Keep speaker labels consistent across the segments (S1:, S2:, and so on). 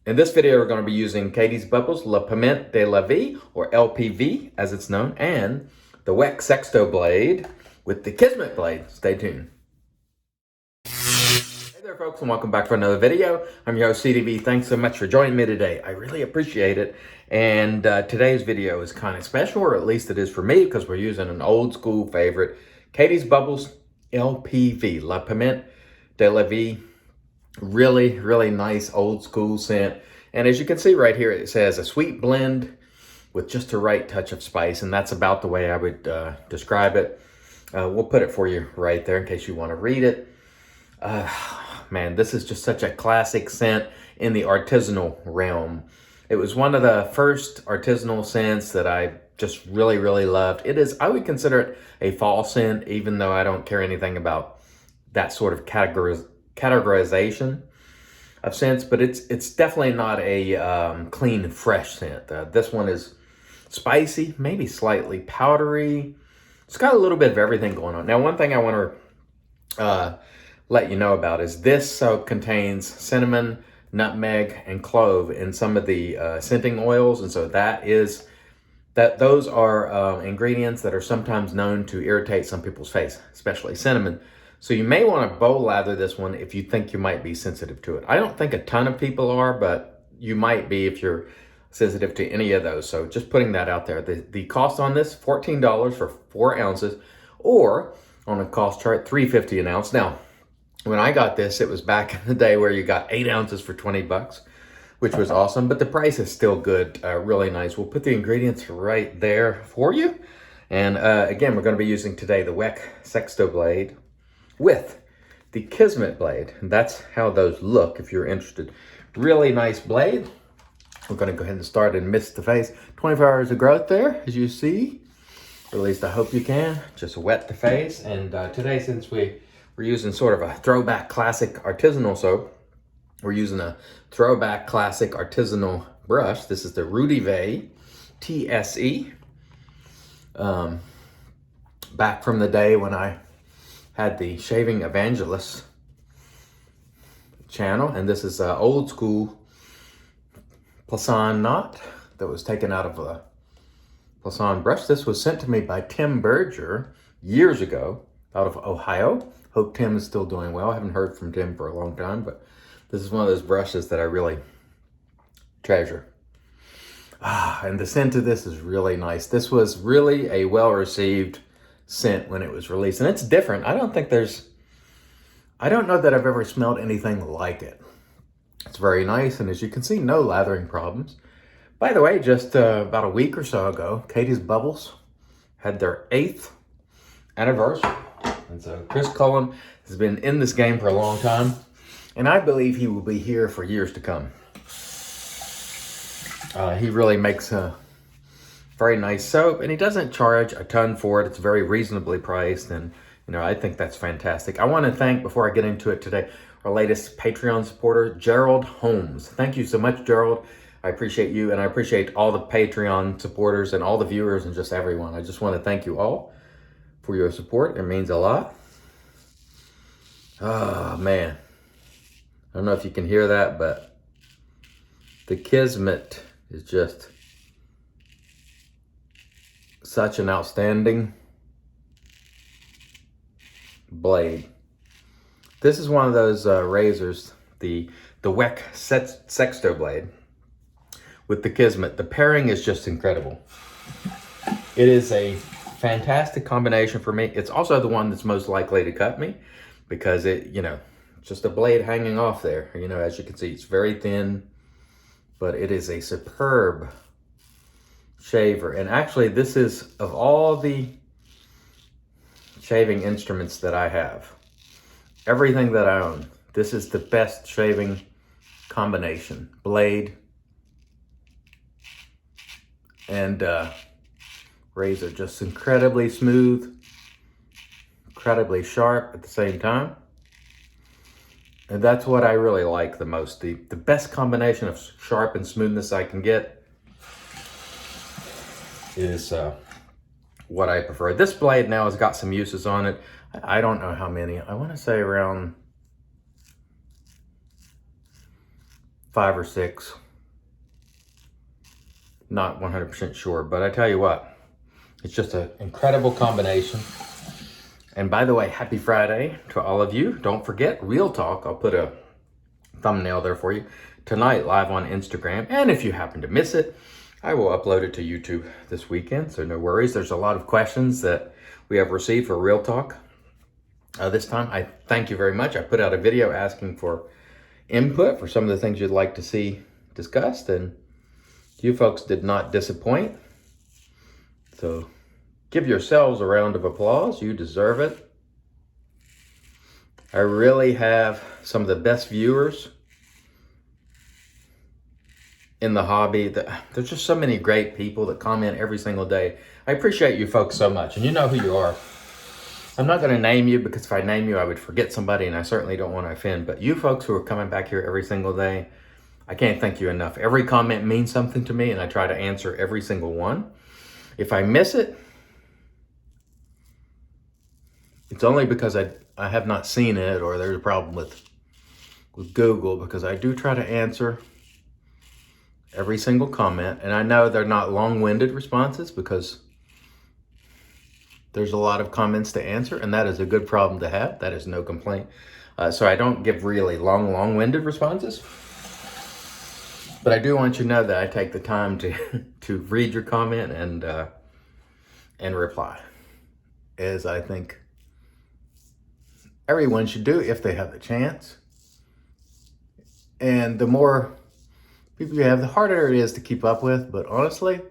S1: In this video, we're going to be using Catie's Bubbles Le Piment de la Vie, or LPV as it's known, and the Weck Sexto blade with the Kismet blade. Stay tuned. Hey there folks, and welcome back for another video. I'm your host CDB. Thanks so much for joining me today. I really appreciate it. And today's video is kind of special, or at least it is for me, because we're using an old school favorite, Catie's Bubbles LPV, Le Piment de la Vie. Really, really nice old school scent. And as you can see right here, it says a sweet blend with just the right touch of spice. And that's about the way I would describe it. We'll put it for you right there in case you want to read it. Man, this is just such a classic scent in the artisanal realm. It was one of the first artisanal scents that I just really, really loved. It is, I would consider it a fall scent, even though I don't care anything about that sort of categorization of scents, but it's definitely not a clean, fresh scent. This one is spicy, maybe slightly powdery. It's got a little bit of everything going on. Now, one thing I want to let you know about is this contains cinnamon, nutmeg, and clove in some of the scenting oils, and so those are ingredients that are sometimes known to irritate some people's face, especially cinnamon. So you may want to bow lather this one if you think you might be sensitive to it. I don't think a ton of people are, but you might be if you're sensitive to any of those. So just putting that out there. The cost on this, $14 for 4 ounces, or on a cost chart, $3.50 an ounce. Now, when I got this, it was back in the day where you got 8 ounces for 20 bucks, which was awesome, but the price is still good, really nice. We'll put the ingredients right there for you. And again, we're going to be using today the Weck Sexto blade with the Kismet blade. And that's how those look if you're interested. Really nice blade. We're going to go ahead and start and mist the face. 24 hours of growth there, as you see. Or at least I hope you can. Just wet the face. And today, since we're using sort of a throwback classic artisanal soap, we're using a throwback classic artisanal brush. This is the Rudy Vey TSE. Back from the day when I had the Shaving Evangelist channel, and this is an old school Plasson knot that was taken out of a Plasson brush. This was sent to me by Tim Berger years ago out of Ohio. Hope Tim is still doing well. I haven't heard from Tim for a long time, but this is one of those brushes that I really treasure. And the scent of this is really nice. This was really a well-received scent when it was released, and it's different. I don't know that I've ever smelled anything like it. It's very nice, and as you can see, no lathering problems. By the way, just about a week or so ago, Catie's Bubbles had their 8th anniversary, and so Chris Cullen has been in this game for a long time, and I believe he will be here for years to come. He really makes a very nice soap, and he doesn't charge a ton for it. It's very reasonably priced, and I think that's fantastic. I want to thank, before I get into it today, our latest Patreon supporter, Gerald Holmes. Thank you so much, Gerald. I appreciate you, and I appreciate all the Patreon supporters and all the viewers and just everyone. I just want to thank you all for your support. It means a lot. Oh, man. I don't know if you can hear that, but the Kismet is just such an outstanding blade. This is one of those razors, the Weck Sexto blade with the Kismet. The pairing is just incredible. It is a fantastic combination for me. It's also the one that's most likely to cut me because it, just a blade hanging off there. As you can see, it's very thin, but it is a superb shaver. And actually, this is, of all the shaving instruments that I have, everything that I own, this is the best shaving combination. Blade and razor, just incredibly smooth, incredibly sharp at the same time. And that's what I really like the most. The best combination of sharp and smoothness I can get is what I prefer. This blade now has got some uses on it. I don't know how many. I want to say around 5 or 6. Not 100% sure, but I tell you what, it's just an incredible combination. And by the way, happy Friday to all of you. Don't forget, Real Talk, I'll put a thumbnail there for you, tonight live on Instagram. And if you happen to miss it, I will upload it to YouTube this weekend, so no worries. There's a lot of questions that we have received for Real Talk this time. I thank you very much. I put out a video asking for input for some of the things you'd like to see discussed, and you folks did not disappoint. So give yourselves a round of applause. You deserve it. I really have some of the best viewers in the hobby. There's just so many great people that comment every single day. I appreciate you folks so much, and you know who you are. I'm not going to name you, because if I name you, I would forget somebody, and I certainly don't want to offend. But you folks who are coming back here every single day, I can't thank you enough. Every comment means something to me, and I try to answer every single one. If I miss it, it's only because I have not seen it, or there's a problem with Google, because I do try to answer every single comment. And I know they're not long-winded responses, because there's a lot of comments to answer, and that is a good problem to have. That is no complaint. So I don't give really long-winded responses. But I do want you to know that I take the time to read your comment and reply, as I think everyone should do if they have the chance. And the more people you have, the harder it is to keep up with. But honestly,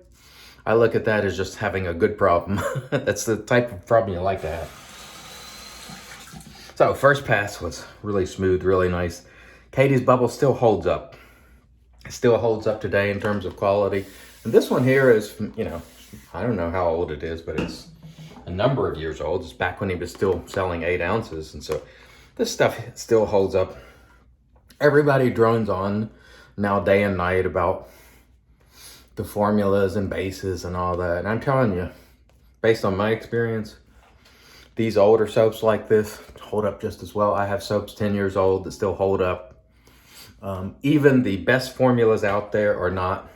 S1: I look at that as just having a good problem. That's the type of problem you like to have. So first pass was really smooth, really nice. Catie's bubble still holds up. It still holds up today in terms of quality. And this one here is, you know, I don't know how old it is, but it's a number of years old. It's back when he was still selling 8 ounces. And so this stuff still holds up. Everybody drones on now day and night about the formulas and bases and all that. And I'm telling you, based on my experience, these older soaps like this hold up just as well. I have soaps 10 years old that still hold up. Even the best formulas out there are not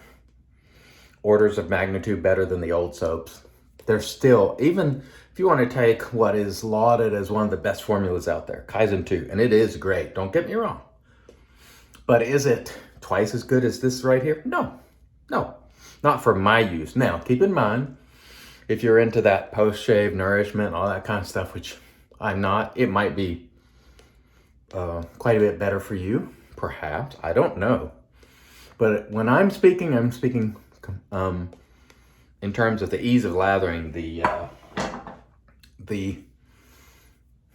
S1: orders of magnitude better than the old soaps. They're still, even if you want to take what is lauded as one of the best formulas out there, Kaizen 2, and it is great, don't get me wrong. But is it twice as good as this right here? No, not for my use. Now, keep in mind, if you're into that post-shave nourishment, all that kind of stuff, which I'm not, it might be quite a bit better for you. Perhaps, I don't know. But when I'm speaking in terms of the ease of lathering, the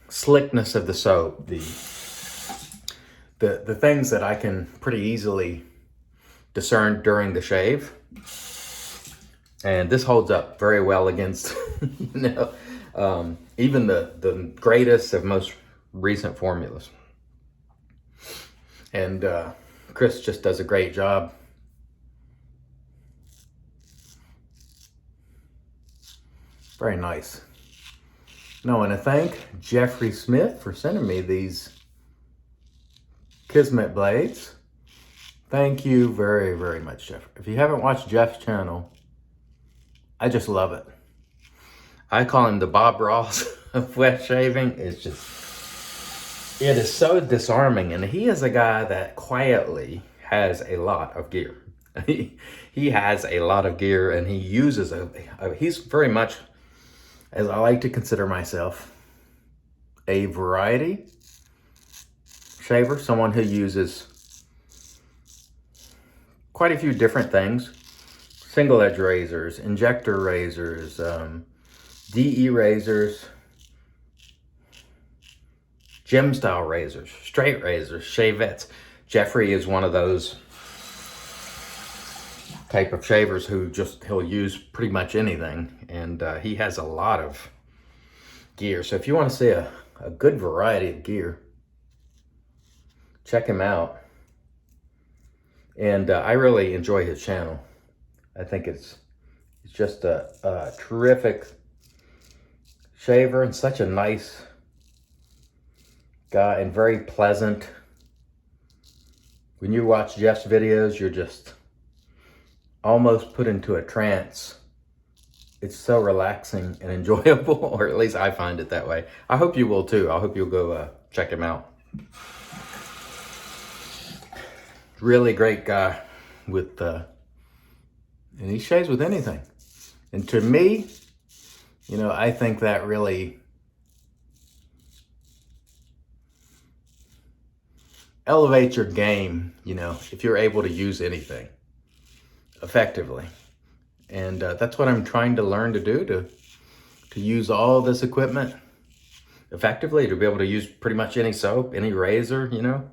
S1: slickness of the soap, the things that I can pretty easily discern during the shave. And this holds up very well against, even the greatest of most recent formulas. And Chris just does a great job. Very nice. Now I want to thank Jeffrey Smith for sending me these Kismet blades. Thank you very, very much, Jeff. If you haven't watched Jeff's channel, I just love it. I call him the Bob Ross of wet shaving. It's just, it is so disarming. And he is a guy that quietly has a lot of gear. He has a lot of gear, and he uses he's very much, as I like to consider myself, a variety shaver, someone who uses quite a few different things. Single edge razors, injector razors, DE razors, gym style razors, straight razors, Shavettes. Jeffrey is one of those type of shavers who he'll use pretty much anything, and he has a lot of gear. So if you want to see a good variety of gear, check him out. And I really enjoy his channel. I think it's just a terrific shaver, and such a nice guy, and very pleasant. When you watch Jeff's videos, you're just almost put into a trance. It's so relaxing and enjoyable, or at least I find it that way. I hope you will too. I hope you'll go check him out. Really great guy with, and he shaves with anything. And to me, you know, I think that really elevates your game, you know, if you're able to use anything effectively. And that's what I'm trying to learn to do, to use all this equipment effectively, to be able to use pretty much any soap, any razor, you know.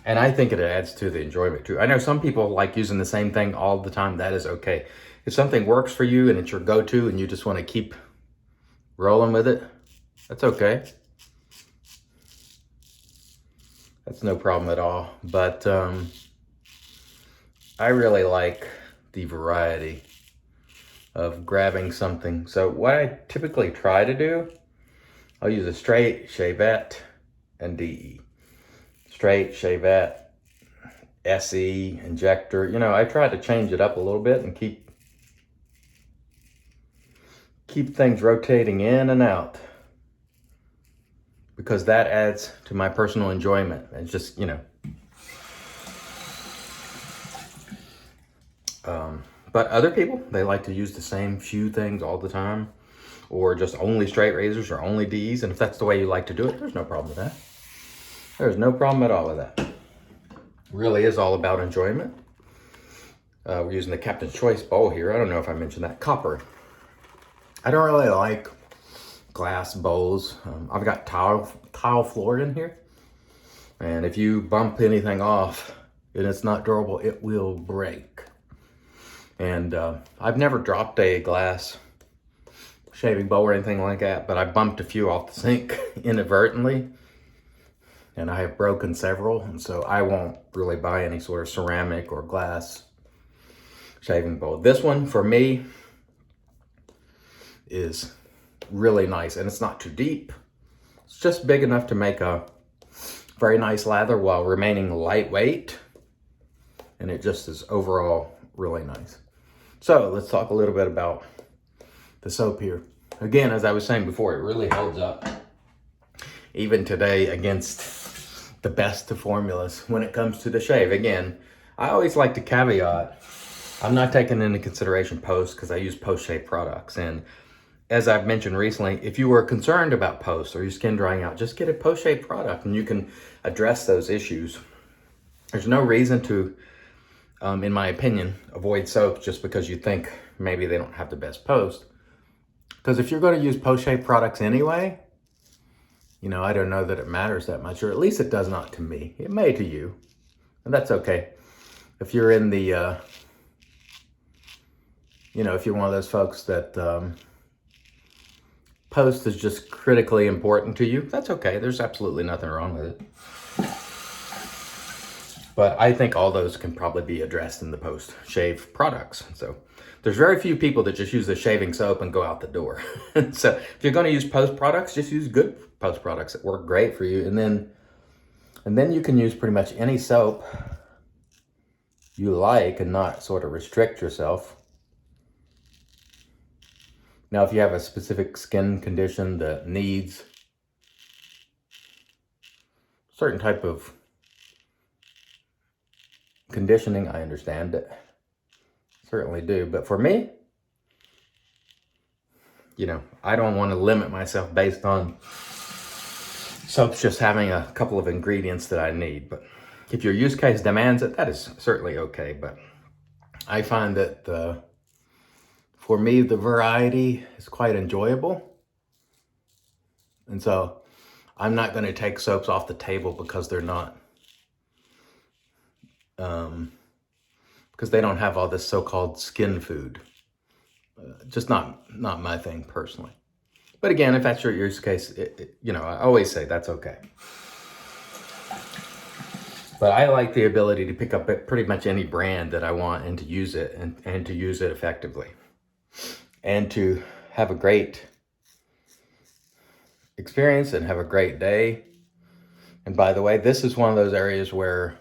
S1: And I think it adds to the enjoyment too. I know some people like using the same thing all the time. That is okay. If something works for you and it's your go-to and you just want to keep rolling with it, that's okay. That's no problem at all. But I really like the variety of grabbing something. So what I typically try to do, I'll use a straight, Shavette, and DE. Straight, Shavette, SE, injector. You know, I try to change it up a little bit and keep things rotating in and out, because that adds to my personal enjoyment. It's just, you know. But other people, they like to use the same few things all the time, or just only straight razors or only Ds. And if that's the way you like to do it, there's no problem with that. There's no problem at all with that. It really is all about enjoyment. We're using the Captain's Choice bowl here. I don't know if I mentioned that. Copper. I don't really like glass bowls. I've got tile floor in here. And if you bump anything off and it's not durable, it will break. And I've never dropped a glass shaving bowl or anything like that, but I bumped a few off the sink inadvertently. And I have broken several, and so I won't really buy any sort of ceramic or glass shaving bowl. This one, for me, is really nice, and it's not too deep. It's just big enough to make a very nice lather while remaining lightweight, and it just is overall really nice. So let's talk a little bit about the soap here. Again, as I was saying before, it really holds up even today against the best of formulas when it comes to the shave. Again, I always like to caveat, I'm not taking into consideration post, because I use post-shave products. And as I've mentioned recently, if you were concerned about post or your skin drying out, just get a post-shave product and you can address those issues. There's no reason to, in my opinion, avoid soap just because you think maybe they don't have the best post. Because if you're going to use post-shave products anyway, you know, I don't know that it matters that much, or at least it does not to me. It may to you, and that's okay. If you're in the, you know, if you're one of those folks that post is just critically important to you, that's okay. There's absolutely nothing wrong with it. But I think all those can probably be addressed in the post-shave products. So there's very few people that just use the shaving soap and go out the door. So if you're going to use post products, just use good post products that work great for you. And then you can use pretty much any soap you like and not sort of restrict yourself. Now, if you have a specific skin condition that needs a certain type of conditioning, I understand it. Certainly do. But for me, you know, I don't want to limit myself based on soaps just having a couple of ingredients that I need. But if your use case demands it, that is certainly okay. But I find that for me, the variety is quite enjoyable. And so I'm not going to take soaps off the table because they're not, because they don't have all this so-called skin food. Just not my thing personally. But again, if that's your use case, you know, I always say that's okay. But I like the ability to pick up pretty much any brand that I want and to use it and to use it effectively. And to have a great experience and have a great day And by the way, this is one of those areas where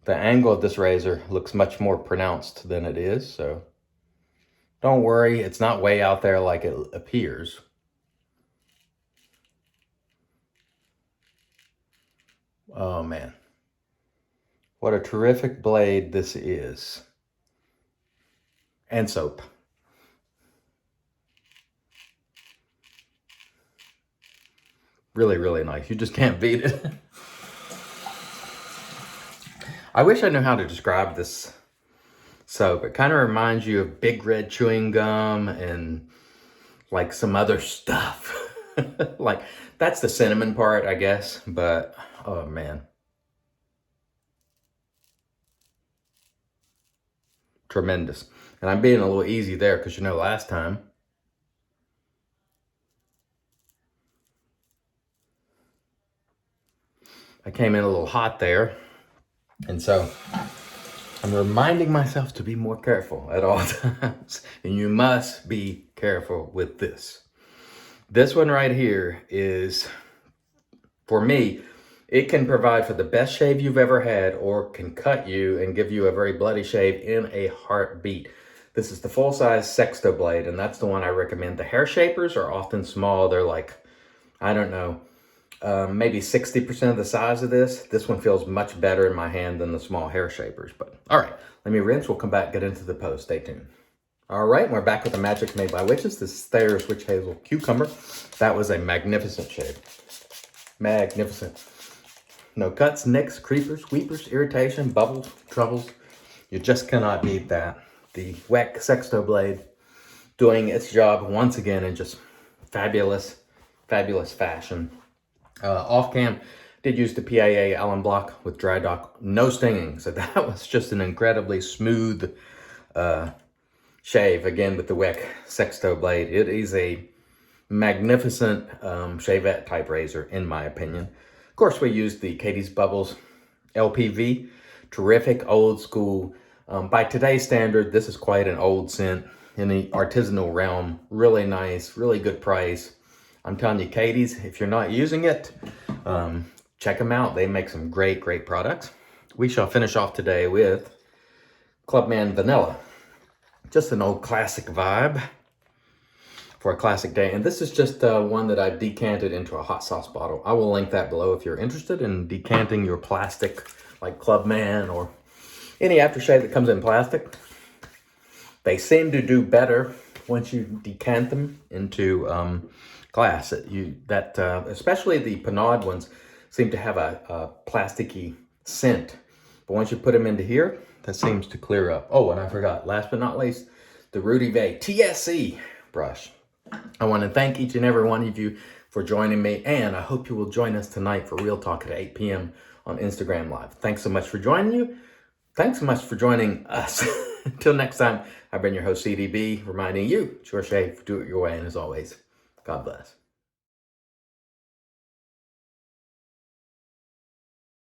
S1: the angle of this razor looks much more pronounced than it is. So don't worry, it's not way out there like it appears. Oh man, what a terrific blade this is. And soap. Really, really nice. You just can't beat it. I wish I knew how to describe this soap. It kind of reminds you of Big Red chewing gum and like some other stuff. Like, that's the cinnamon part, I guess. But, oh man. Tremendous. And I'm being a little easy there because, you know, last time I came in a little hot there. And so I'm reminding myself to be more careful at all times. And you must be careful with this. This one right here is, for me, it can provide for the best shave you've ever had, or can cut you and give you a very bloody shave in a heartbeat. This is the full-size Sexto blade, and that's the one I recommend. The hair shapers are often small. They're like, I don't know, maybe 60% of the size of this. This one feels much better in my hand than the small hair shapers. But all right, let me rinse. We'll come back, get into the pose. Stay tuned. All right, we're back with the Magic Made by Witches. This is Thayer's Witch Hazel Cucumber. That was a magnificent shave. Magnificent. No cuts, nicks, creepers, weepers, irritation, bubbles, troubles. You just cannot beat that. The Weck Sexto blade doing its job once again in just fabulous, fabulous fashion. Off cam, did use the PIA Allen block with dry dock, no stinging. So that was just an incredibly smooth shave, again with the Weck Sexto blade. It is a magnificent Shavette type razor, in my opinion. Of course, we used the Catie's Bubbles LPV, terrific old school. By today's standard, this is quite an old scent in the artisanal realm. Really nice, really good price. I'm telling you, Catie's, if you're not using it, check them out. They make some great, great products. We shall finish off today with Clubman Vanilla. Just an old classic vibe for a classic day. And this is just one that I've decanted into a hot sauce bottle. I will link that below if you're interested in decanting your plastic, like Clubman or any aftershave that comes in plastic. They seem to do better once you decant them into glass. Especially the Panade ones seem to have a plasticky scent. But once you put them into here, that seems to clear up. Oh, and I forgot, last but not least, the Rudy Vey TSE brush. I want to thank each and every one of you for joining me, and I hope you will join us tonight for Real Talk at 8 p.m. on Instagram Live. Thanks so much for joining you. Thanks so much for joining us. Until next time, I've been your host, CDB, reminding you, it's your shave, do it your way, and as always, God bless.